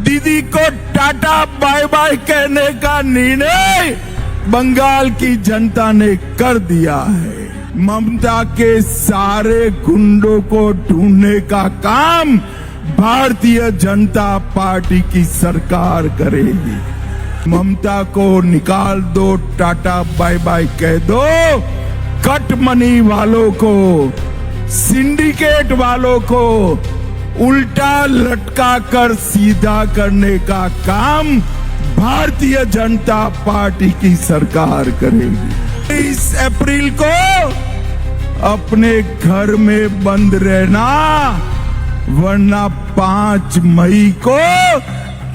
दीदी को tata bye bye कहने का निर्णय बंगाल की जनता ने कर दिया है। ममता के सारे गुंडों को ढूंढने का काम भारतीय जनता पार्टी की सरकार करेगी। ममता को निकाल दो, टाटा बाय बाय कह दो। कट मनी वालों को, सिंडिकेट वालों को उल्टा लटका कर सीधा करने का काम भारतीय जनता पार्टी की सरकार करेगी। 23 अप्रैल को अपने घर में बंद रहना, वरना 5 मई को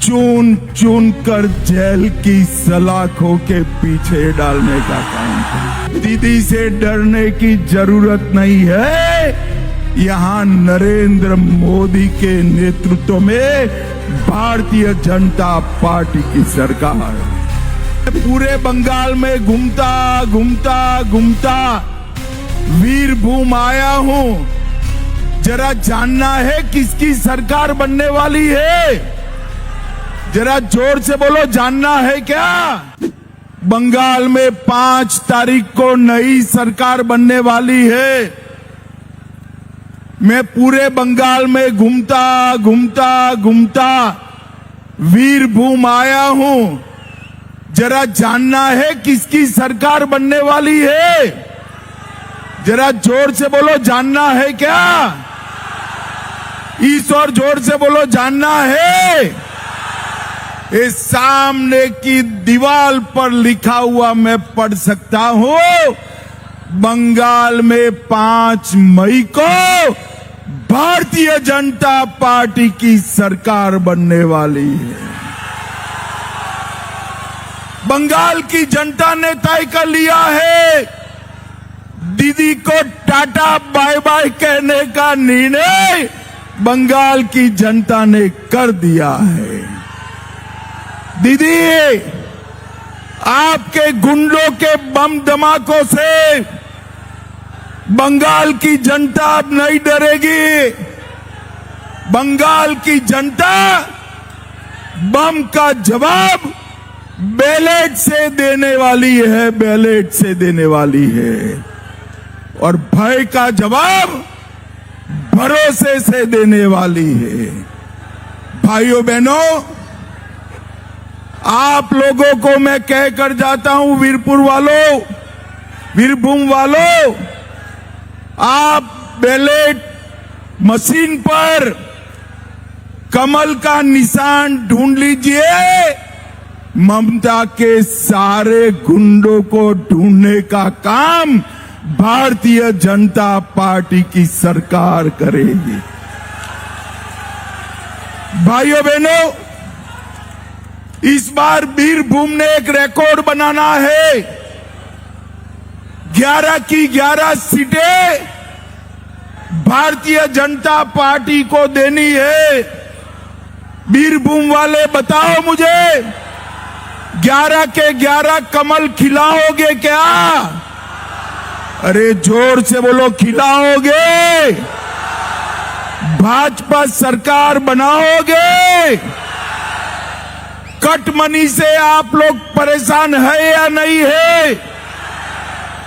चुन चुन कर जेल की सलाखों के पीछे डालने का काम। दीदी से डरने की जरूरत नहीं है। यहाँ नरेंद्र मोदी के नेतृत्व में भारतीय जनता पार्टी की सरकार है। पूरे बंगाल में घूमता घूमता वीरभूम आया हूँ। जरा जानना है किसकी सरकार बनने वाली है? जरा जोर से बोलो, जानना है क्या? बंगाल में 5 तारीख को नई सरकार बनने वाली है। मैं पूरे बंगाल में घूमता वीरभूम आया हूं। जरा जानना है किसकी सरकार बनने वाली है? जरा जोर से बोलो, जानना है क्या? इस और जोर से बोलो, जानना है? इस सामने की दीवार पर लिखा हुआ मैं पढ़ सकता हूं। बंगाल में 5 मई को भारतीय जनता पार्टी की सरकार बनने वाली है। बंगाल की जनता ने तय कर लिया है। दीदी को टाटा बाय बाय कहने का निर्णय बंगाल की जनता ने कर दिया है। दीदी, आपके गुंडों के बम धमाकों से बंगाल की जनता अब नहीं डरेगी। बंगाल की जनता बम का जवाब बैलेट से देने वाली है, बैलेट से देने वाली है। और भय का जवाब भरोसे से देने वाली है। भाइयों बहनों, आप लोगों को मैं कह कर जाता हूं, वीरपुर वालों, वीरभूम वालों, आप बैलेट मशीन पर कमल का निशान ढूंढ लीजिए। ममता के सारे गुंडों को ढूंढने का काम भारतीय जनता पार्टी की सरकार करेगी। भाइयों बहनों, इस बार वीरभूम ने एक रिकॉर्ड बनाना है। 11 की 11 सीटें भारतीय जनता पार्टी को देनी है। वीरभूम वाले बताओ मुझे, 11 के 11 कमल खिलाओगे क्या? अरे जोर से बोलो, खिलाओगे? भाजपा सरकार बनाओगे? कट मनी से आप लोग परेशान है या नहीं है?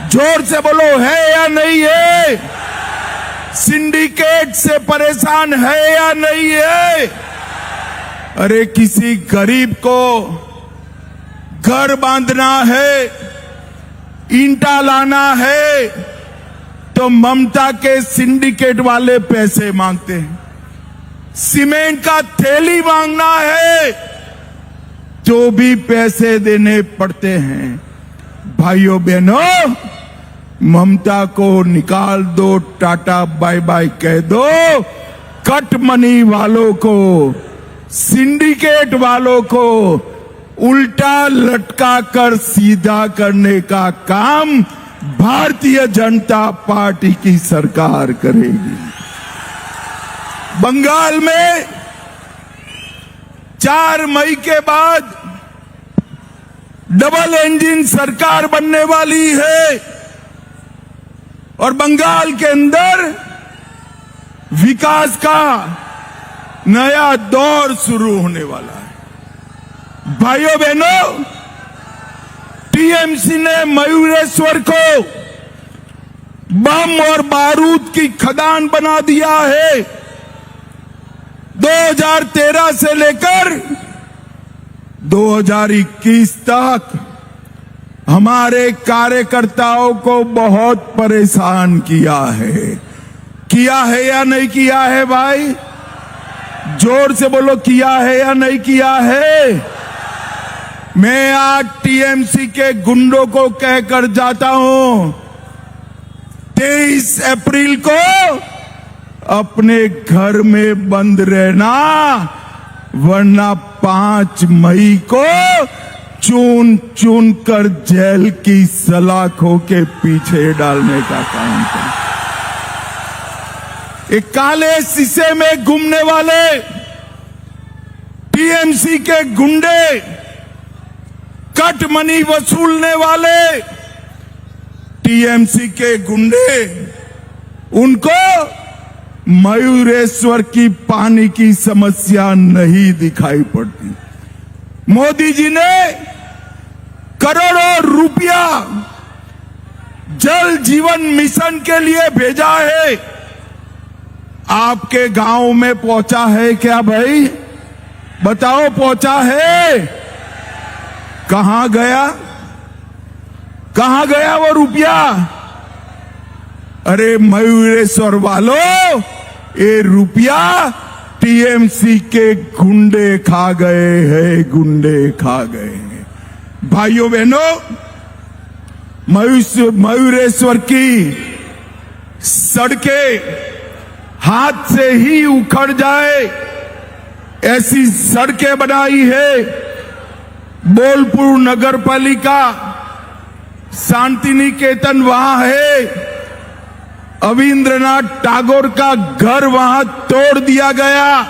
जोर से बोलो, है या नहीं है? सिंडिकेट से परेशान है या नहीं है? अरे किसी गरीब को घर बांधना है, ईंटा लाना है, तो ममता के सिंडिकेट वाले पैसे मांगते हैं। सीमेंट का थैली मांगना है तो भी पैसे देने पड़ते हैं। भाइयों बहनों, ममता को निकाल दो, टाटा बाय बाय कह दो। कट मनी वालों को, सिंडिकेट वालों को उल्टा लटका कर सीधा करने का काम भारतीय जनता पार्टी की सरकार करेगी। बंगाल में 4 मई के बाद डबल इंजन सरकार बनने वाली है और बंगाल के अंदर विकास का, नया दौर शुरू होने वाला है। भाइयों बहनों, टीएमसी ने मयूरेश्वर को बम और बारूद की खदान बना दिया है। 2013 से लेकर 2021 तक हमारे कार्यकर्ताओं को बहुत परेशान किया है या नहीं किया है भाई? जोर से बोलो, किया है या नहीं किया है? मैं आज टीएमसी के गुंडों को कहकर जाता हूं, 23 अप्रैल को अपने घर में बंद रहना, वरना 5 मई को चुन चुन कर जेल की सलाखों के पीछे डालने का काम करें। एक काले शीशे में घूमने वाले टीएमसी के गुंडे, कट मनी वसूलने वाले टीएमसी के गुंडे, उनको मयूरेश्वर की पानी की समस्या नहीं दिखाई पड़ती। मोदी जी ने करोड़ों रुपया जल जीवन मिशन के लिए भेजा है। आपके गांव में पहुंचा है क्या भाई? बताओ, पहुंचा है? कहां गया? कहां गया वो रुपया? अरे मयूरेश्वर वालों, ये रुपया टीएमसी के गुंडे खा गए हैं, गुंडे खा गए हैं। भाइयों बहनों, मयूरेश्वर की सड़कें हाथ से ही उखड़ जाए ऐसी सड़कें बनाई है। बोलपुर नगर पालिका, शांति निकेतन वहां है, अविंद्रनाथ टैगोर का घर वहां तोड़ दिया गया,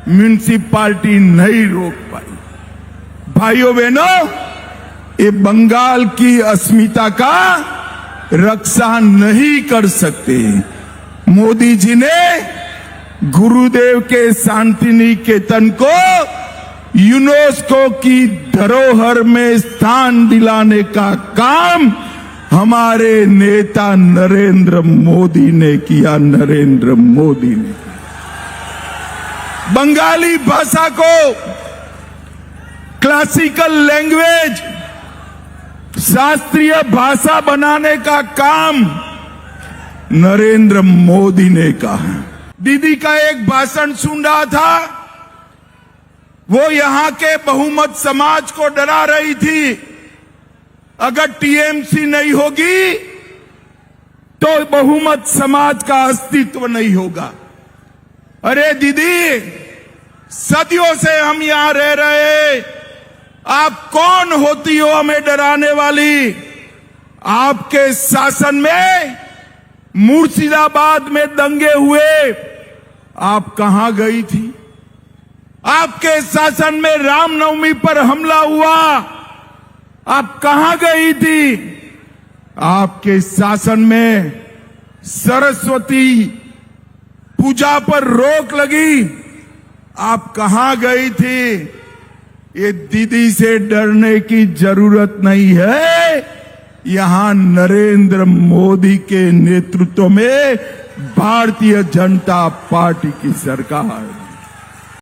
म्युनिसिपैलिटी नहीं रोक पाई। भाइयों बहनों, ये बंगाल की अस्मिता का रक्षा नहीं कर सकते। मोदी जी ने गुरुदेव के शांति निकेतन को यूनेस्को की धरोहर में स्थान दिलाने का काम हमारे नेता नरेंद्र मोदी ने किया। नरेंद्र मोदी ने बंगाली भाषा को क्लासिकल लैंग्वेज, शास्त्रीय भाषा बनाने का काम नरेंद्र मोदी ने कहा। दीदी का एक भाषण सुन रहा था, वो यहां के बहुमत समाज को डरा रही थी, अगर टीएमसी नहीं होगी तो बहुमत समाज का अस्तित्व नहीं होगा। अरे दीदी, सदियों से हम यहां रह रहे, आप कौन होती हो हमें डराने वाली? आपके शासन में मुर्शिदाबाद में दंगे हुए, आप कहां गई थी? आपके शासन में रामनवमी पर हमला हुआ, आप कहां गई थी? आपके शासन में सरस्वती पूजा पर रोक लगी, आप कहां गई थी? ये दीदी से डरने की जरूरत नहीं है। यहां नरेंद्र मोदी के नेतृत्व में भारतीय जनता पार्टी की सरकार है।